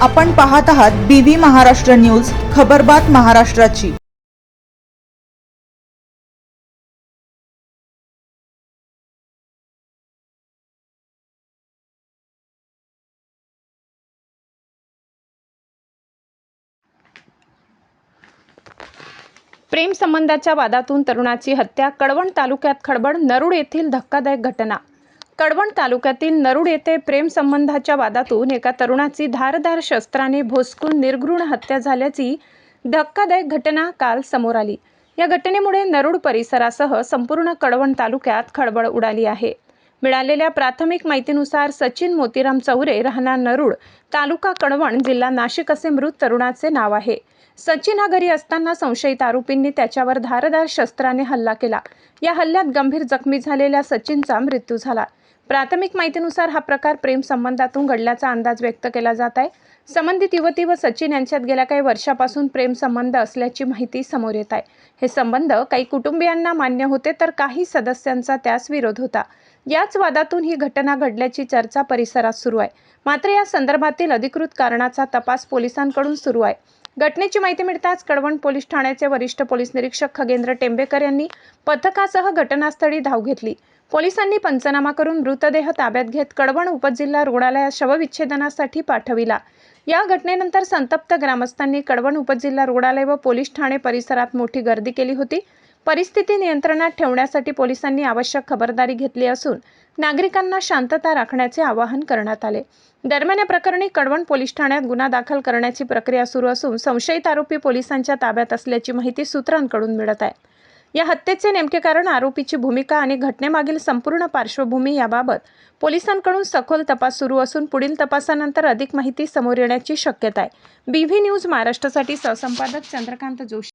आपण पाहत आहात BV महाराष्ट्र न्यूज, खबरबात महाराष्ट्राची। प्रेम संबंधाच्या वादातून तरुणाची हत्या। कळवण तालुक्यात खडबड। नरूड येथील धक्कादायक घटना। कळवण तालुक्यातील नरूड येथे प्रेम संबंधाच्या वादातून एका तरुणाची धारदार शस्त्राने भोसकून निर्घृण हत्या झाल्याची धक्कादायक घटना काल समोर आली। या घटनेमुळे नरूड परिसरासह संपूर्ण कळवण तालुक्यात खळबळ उडाली आहे। मिळालेल्या प्राथमिक माहितीनुसार सचिन मोतीराम चौरे, राहणार नरूड, तालुका कळवण, जिल्हा नाशिक असे मृत तरुणाचे नाव आहे। सचिन हा घरी असताना संशयित आरोपींनी त्याच्यावर धारदार शस्त्राने हल्ला केला। या हल्ल्यात गंभीर जखमी झालेल्या सचिनचा मृत्यू झाला। प्राथमिक माहितीनुसार हा प्रकार प्रेम संबंधातून घडल्याचा अंदाज व्यक्त केला जात आहे। संबंधित युवती व सचिन यांच्यात गेल्या काही वर्षापासून प्रेम संबंध असल्याची माहिती समोर येत आहे। हे संबंध काही कुटुंबियांना मान्य होते तर काही सदस्यांचा त्यास विरोध होता। याच वादातून ही घटना घडल्याची चर्चा परिसरात सुरू आहे। मात्र या संदर्भातील अधिकृत कारणाचा तपास पोलिसांकडून सुरू आहे। घटनेची माहिती मिळताच कळवण पोलीस ठाण्याचे वरिष्ठ पोलीस निरीक्षक खगेंद्र टेंबेकर यांनी पथकासह घटनास्थळी धाव घेतली। पोलिसांनी पंचनामा करून मृतदेह ताब्यात घेत कळवण उपजिल्हा रुग्णालयात शवविच्छेदनासाठी पाठविला। या घटनेनंतर संतप्त ग्रामस्थांनी कळवण उपजिल्हा रुग्णालय व पोलीस ठाणे परिसरात मोठी गर्दी केली होती। परिस्थिती नियंत्रणात ठेवण्यासाठी पोलिसांनी आवश्यक खबरदारी घेतली असून नागरिकांना शांतता राखण्याचे आवाहन करण्यात आले। दरम्यान या प्रकरणी कळवण पोलीस ठाण्यात गुन्हा दाखल करण्याची प्रक्रिया सुरू असून संशयित आरोपी पोलिसांच्या ताब्यात असल्याची माहिती सूत्रांकडून मिळत आहे। या हत्येचे नेमके कारण, आरोपीची भूमिका आणि घटनेमागील संपूर्ण पार्श्वभूमी याबाबत पोलिसांकडून सखोल तपास सुरू असून पुढील तपासानंतर अधिक माहिती समोर येण्याची शक्यता आहे। BV न्यूज महाराष्ट्रासाठी सहसंपादक चंद्रकांत जोशी।